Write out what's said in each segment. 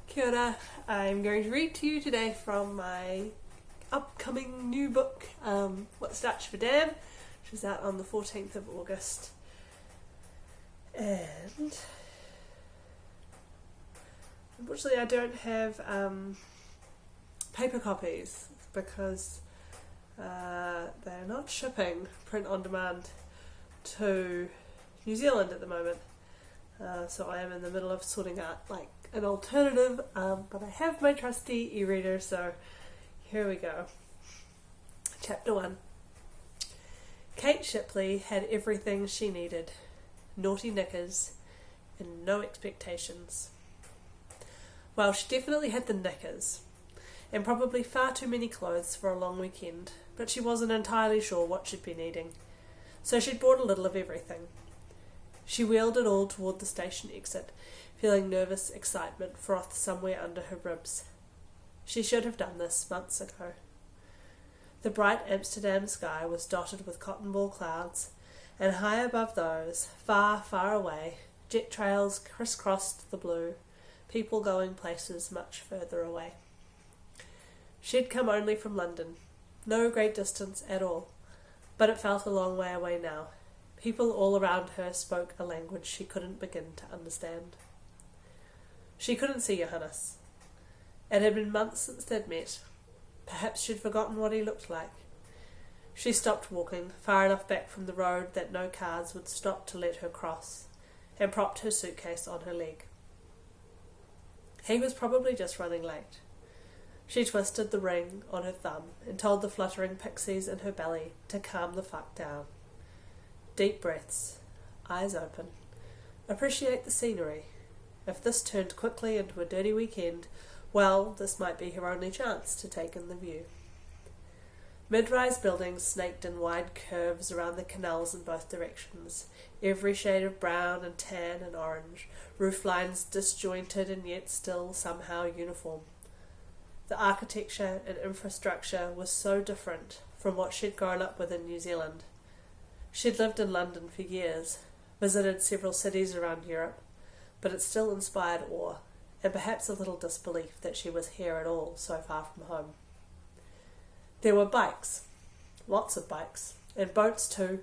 Kia ora. I'm going to read to you today from my upcoming new book, What's Dutch for Damn, which is out on the 14th of August. And unfortunately I don't have paper copies because they're not shipping print on demand to New Zealand at the moment. So I am in the middle of sorting out an alternative, but I have my trusty e-reader, so here we go. Chapter 1. Kate Shipley had everything she needed. Naughty knickers and no expectations. Well, she definitely had the knickers, and probably far too many clothes for a long weekend, but she wasn't entirely sure what she'd be needing, so she'd bought a little of everything. She wheeled it all toward the station exit, feeling nervous excitement froth somewhere under her ribs. She should have done this months ago. The bright Amsterdam sky was dotted with cotton ball clouds, and high above those, far, far away, jet trails crisscrossed the blue, people going places much further away. She'd come only from London, no great distance at all, but it felt a long way away now. People all around her spoke a language she couldn't begin to understand. She couldn't see Johannes. It had been months since they'd met. Perhaps she'd forgotten what he looked like. She stopped walking, far enough back from the road that no cars would stop to let her cross, and propped her suitcase on her leg. He was probably just running late. She twisted the ring on her thumb and told the fluttering pixies in her belly to calm the fuck down. Deep breaths, eyes open. Appreciate the scenery. If this turned quickly into a dirty weekend, well, this might be her only chance to take in the view. Mid-rise buildings snaked in wide curves around the canals in both directions, every shade of brown and tan and orange, roof lines disjointed and yet still somehow uniform. The architecture and infrastructure was so different from what she'd grown up with in New Zealand. She'd lived in London for years, visited several cities around Europe, but it still inspired awe, and perhaps a little disbelief that she was here at all, so far from home. There were bikes, lots of bikes, and boats too.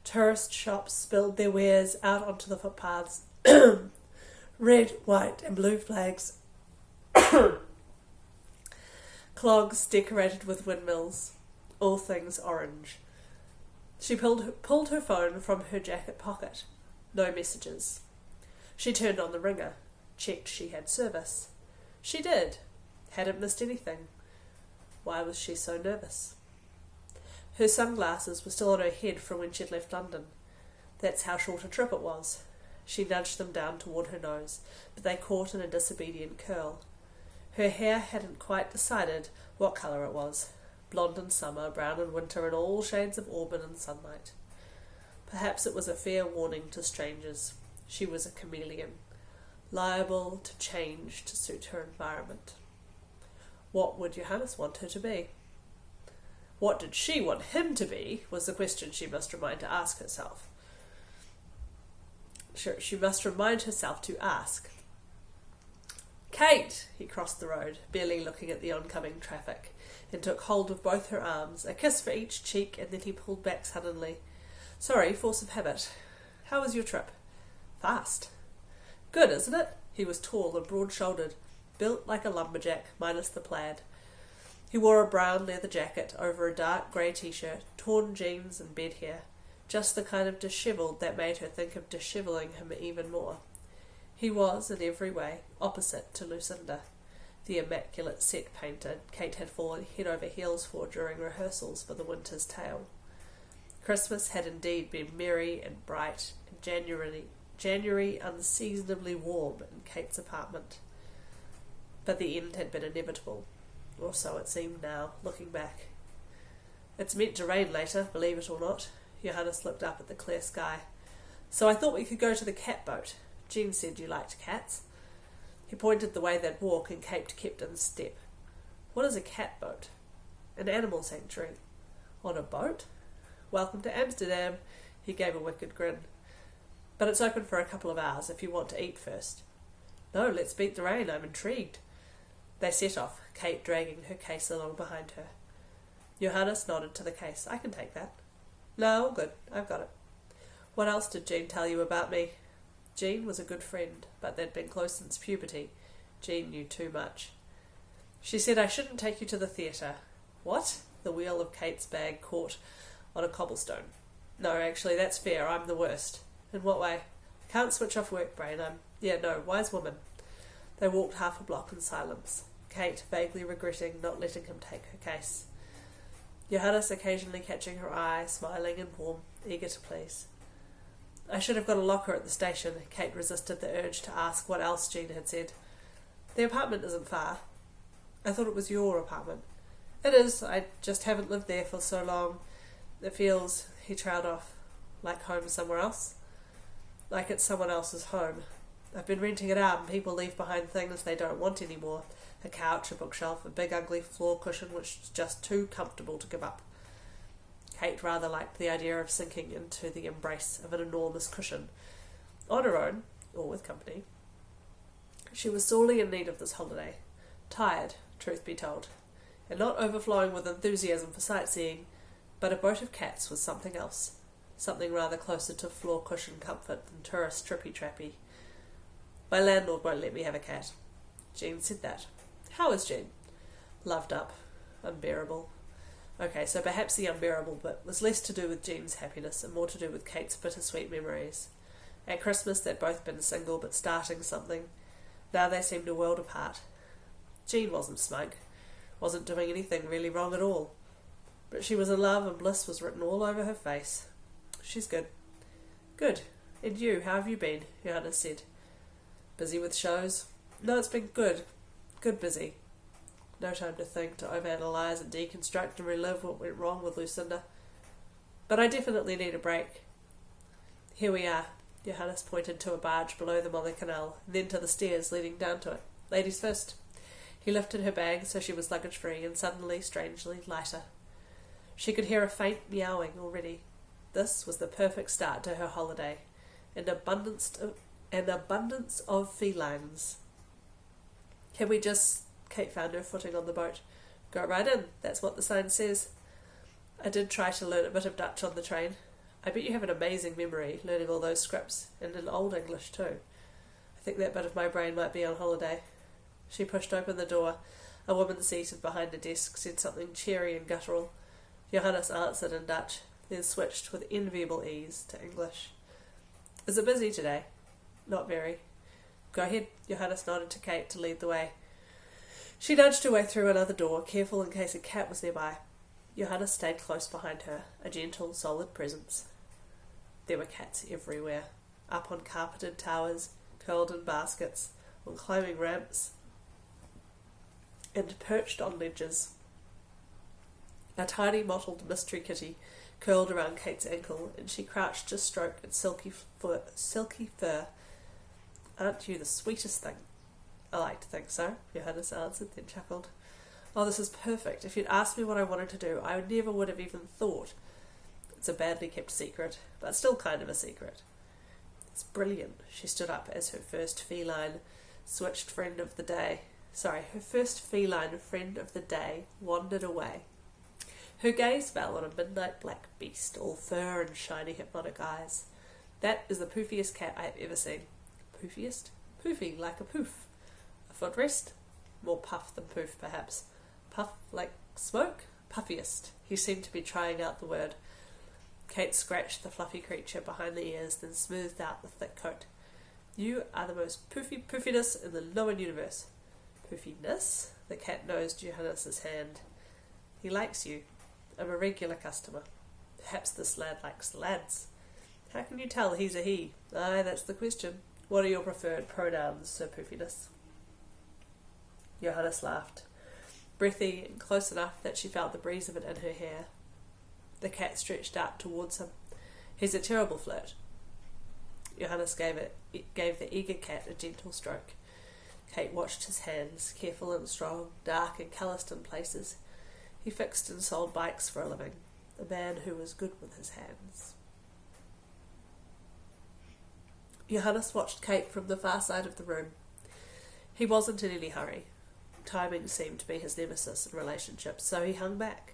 Tourist shops spilled their wares out onto the footpaths. Red, white and blue flags. Clogs decorated with windmills, all things orange. She pulled her phone from her jacket pocket. No messages. She turned on the ringer, checked she had service. She did. Hadn't missed anything. Why was she so nervous? Her sunglasses were still on her head from when she'd left London. That's how short a trip it was. She nudged them down toward her nose, but they caught in a disobedient curl. Her hair hadn't quite decided what colour it was. Blonde in summer, brown in winter, and all shades of auburn in sunlight. Perhaps it was a fair warning to strangers. She was a chameleon, liable to change to suit her environment. What would Johannes want her to be? What did she want him to be, was the question she must remind to ask herself. She must remind herself to ask. "Kate!" He crossed the road, barely looking at the oncoming traffic, and took hold of both her arms, a kiss for each cheek, and then he pulled back suddenly. "Sorry, force of habit. How was your trip?" "Fast." "Good, isn't it?" He was tall and broad-shouldered, built like a lumberjack, minus the plaid. He wore a brown leather jacket over a dark grey t-shirt, torn jeans and bed hair, just the kind of dishevelled that made her think of dishevelling him even more. He was, in every way, opposite to Lucinda, the immaculate set painter Kate had fallen head over heels for during rehearsals for The Winter's Tale. Christmas had indeed been merry and bright, and January unseasonably warm in Kate's apartment. But the end had been inevitable, or so it seemed now, looking back. "It's meant to rain later, believe it or not." Johannes looked up at the clear sky. "So I thought we could go to the cat boat. Jean said you liked cats." He pointed the way they'd walk, and Kate kept in step. "What is a cat boat?" "An animal sanctuary." "On a boat?" "Welcome to Amsterdam." He gave a wicked grin. "But it's open for a couple of hours if you want to eat first." No, let's beat the rain, I'm intrigued. They set off, Kate dragging her case along behind her. Johannes nodded to the case. I can take that. No, all good, I've got it. What else did Jean tell you about me? Jean was a good friend, but they'd been close since puberty. Jean knew too much. She said I shouldn't take you to the theatre. What? The wheel of Kate's bag caught on a cobblestone. No, actually, that's fair. I'm the worst. In what way? I can't switch off work brain. Wise woman. They walked half a block in silence, Kate vaguely regretting not letting him take her case. Johannes occasionally catching her eye, smiling and warm, eager to please. I should have got a locker at the station. Kate resisted the urge to ask what else Jean had said. The apartment isn't far. I thought it was your apartment. It is. I just haven't lived there for so long. It feels, he trailed off, like home somewhere else. Like it's someone else's home. I've been renting it out and people leave behind things they don't want anymore. A couch, a bookshelf, a big ugly floor cushion which is just too comfortable to give up. Kate rather liked the idea of sinking into the embrace of an enormous cushion. On her own, or with company. She was sorely in need of this holiday. Tired, truth be told, and not overflowing with enthusiasm for sightseeing, but a boat of cats was something else. Something rather closer to floor cushion comfort than tourist trippy-trappy. My landlord won't let me have a cat. Jean said that. How is Jean? Loved up. Unbearable. Okay, so perhaps the unbearable bit was less to do with Jean's happiness and more to do with Kate's bittersweet memories. At Christmas they'd both been single but starting something. Now they seemed a world apart. Jean wasn't smug. Wasn't doing anything really wrong at all. But she was in love and bliss was written all over her face. She's good. Good. And you, how have you been? Johannes said. Busy with shows? No, it's been good. Good busy. No time to think, to overanalyse and deconstruct and relive what went wrong with Lucinda. But I definitely need a break. Here we are. Johannes pointed to a barge below them on the canal, and then to the stairs leading down to it. Ladies first. He lifted her bag so she was luggage-free and suddenly, strangely, lighter. She could hear a faint meowing already. This was the perfect start to her holiday. An abundance of felines. Can we just... Kate found her footing on the boat. Go right in, that's what the sign says. I did try to learn a bit of Dutch on the train. I bet you have an amazing memory, learning all those scripts, and in Old English too. I think that bit of my brain might be on holiday. She pushed open the door. A woman seated behind a desk said something cheery and guttural. Johannes answered in Dutch, then switched with enviable ease to English. Is it busy today? Not very. Go ahead. Johannes nodded to Kate to lead the way. She nudged her way through another door, careful in case a cat was nearby. Johannes stayed close behind her, a gentle, solid presence. There were cats everywhere, up on carpeted towers, curled in baskets, on climbing ramps, and perched on ledges. A tiny mottled mystery kitty curled around Kate's ankle, and she crouched to stroke its silky fur. Aren't you the sweetest thing? I like to think so, Johannes answered, then chuckled. Oh, this is perfect. If you'd asked me what I wanted to do, I never would have even thought. It's a badly kept secret, but still kind of a secret. It's brilliant. She stood up as her first feline friend of the day wandered away. Her gaze fell on a midnight black beast, all fur and shiny hypnotic eyes. That is the poofiest cat I have ever seen. Poofiest? Poofy, like a poof. A footrest? More puff than poof, perhaps. Puff like smoke? Puffiest. He seemed to be trying out the word. Kate scratched the fluffy creature behind the ears, then smoothed out the thick coat. You are the most poofiness in the known universe. Poofiness? The cat nosed Johannes's hand. He likes you. I'm a regular customer. Perhaps this lad likes lads. How can you tell he's a he? Aye, that's the question. What are your preferred pronouns, Sir Poofiness? Johannes laughed, breathy and close enough that she felt the breeze of it in her hair. The cat stretched out towards him. He's a terrible flirt. Johannes gave the eager cat a gentle stroke. Kate watched his hands, careful and strong, dark and calloused in places. He fixed and sold bikes for a living, a man who was good with his hands. Johannes watched Kate from the far side of the room. He wasn't in any hurry. Timing seemed to be his nemesis in relationships, so he hung back.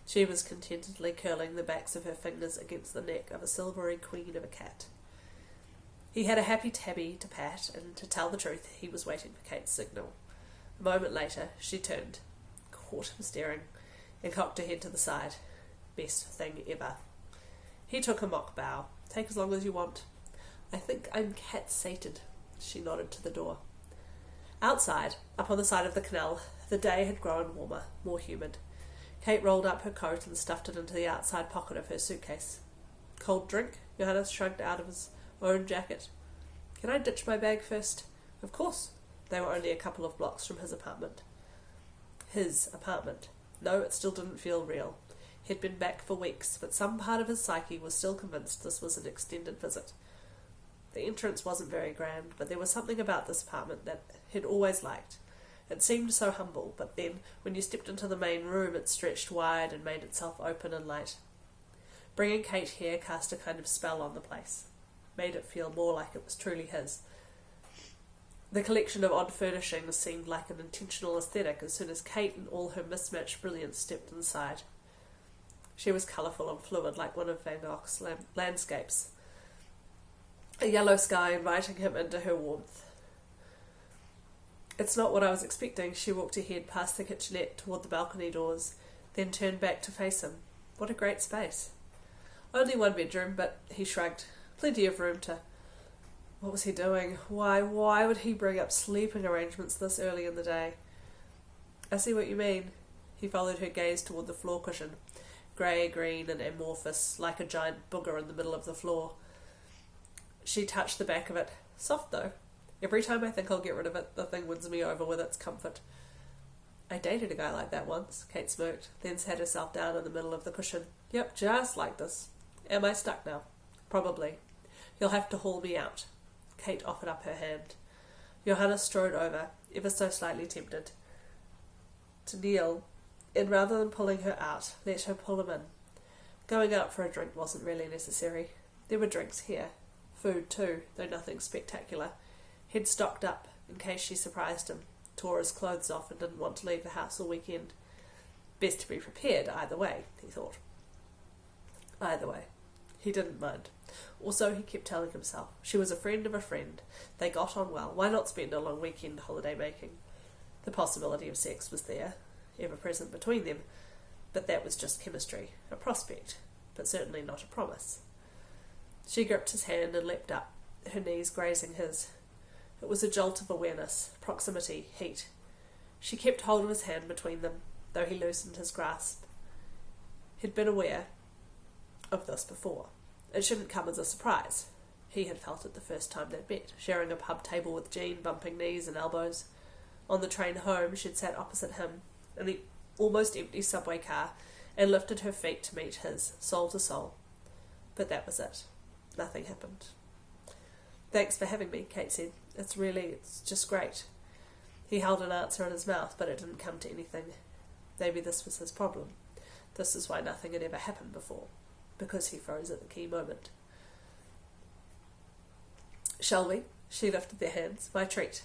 She was contentedly curling the backs of her fingers against the neck of a silvery queen of a cat. He had a happy tabby to pat, and to tell the truth, he was waiting for Kate's signal. A moment later, she turned, caught him staring, and cocked her head to the side. Best thing ever. He took a mock bow. Take as long as you want. I think I'm cat-sated. She nodded to the door. Outside, up on the side of the canal, the day had grown warmer, more humid. Kate rolled up her coat and stuffed it into the outside pocket of her suitcase. Cold drink? Johannes shrugged out of his own jacket. Can I ditch my bag first? Of course. They were only a couple of blocks from his apartment. His apartment. No, it still didn't feel real. He'd been back for weeks, but some part of his psyche was still convinced this was an extended visit. The entrance wasn't very grand, but there was something about this apartment that he'd always liked. It seemed so humble, but then, when you stepped into the main room, it stretched wide and made itself open and light. Bringing Kate here cast a kind of spell on the place, made it feel more like it was truly his. The collection of odd furnishings seemed like an intentional aesthetic as soon as Kate in all her mismatched brilliance stepped inside. She was colourful and fluid, like one of Van Gogh's landscapes. A yellow sky inviting him into her warmth. It's not what I was expecting. She walked ahead past the kitchenette toward the balcony doors, then turned back to face him. What a great space. Only one bedroom, but he shrugged. Plenty of room to... What was he doing? Why would he bring up sleeping arrangements this early in the day? I see what you mean. He followed her gaze toward the floor cushion, grey, green and amorphous, like a giant booger in the middle of the floor. She touched the back of it. Soft, though. Every time I think I'll get rid of it, the thing wins me over with its comfort. I dated a guy like that once, Kate smirked, then sat herself down in the middle of the cushion. Yep, just like this. Am I stuck now? Probably. You'll have to haul me out. Kate offered up her hand. Johannes strode over, ever so slightly tempted, to kneel, and rather than pulling her out, let her pull him in. Going out for a drink wasn't really necessary. There were drinks here. Food too, though nothing spectacular. He'd stocked up in case she surprised him, tore his clothes off and didn't want to leave the house all weekend. Best to be prepared either way, he thought. Either way. He didn't mind. Also, he kept telling himself, she was a friend of a friend. They got on well. Why not spend a long weekend holiday making? The possibility of sex was there, ever present between them, but that was just chemistry, a prospect, but certainly not a promise. She gripped his hand and leapt up, her knees grazing his. It was a jolt of awareness, proximity, heat. She kept hold of his hand between them, though he loosened his grasp. He'd been aware of this before. It shouldn't come as a surprise. He had felt it the first time they'd met, sharing a pub table with Jean, bumping knees and elbows. On the train home, she'd sat opposite him in the almost empty subway car and lifted her feet to meet his, soul to soul. But that was it. Nothing happened. Thanks for having me, Kate said. It's just great. He held an answer in his mouth, but it didn't come to anything. Maybe this was his problem. This is why nothing had ever happened before. Because he froze at the key moment. Shall we? She lifted their hands. My treat.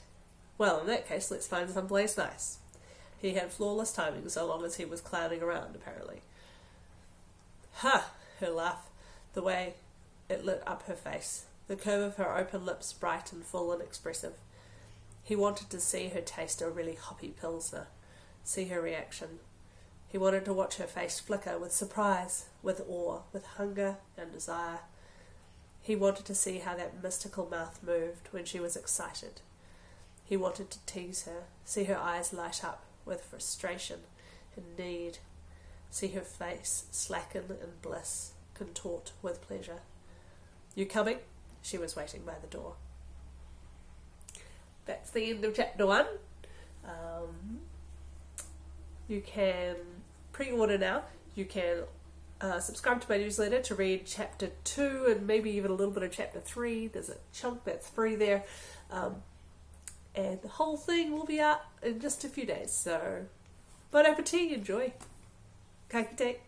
Well, in that case, let's find some place nice. He had flawless timing so long as he was clowning around, apparently. Ha! Her laugh. The way it lit up her face. The curve of her open lips bright and full and expressive. He wanted to see her taste a really hoppy pilsner. See her reaction. He wanted to watch her face flicker with surprise, with awe, with hunger and desire. He wanted to see how that mystical mouth moved when she was excited. He wanted to tease her, see her eyes light up with frustration and need, see her face slacken in bliss, contort with pleasure. You coming? She was waiting by the door. That's the end of chapter 1. You can pre-order now. You can subscribe to my newsletter to read chapter 2 and maybe even a little bit of chapter 3. There's a chunk that's free there. And the whole thing will be out in just a few days. So, bon appetit, enjoy. Ka kite.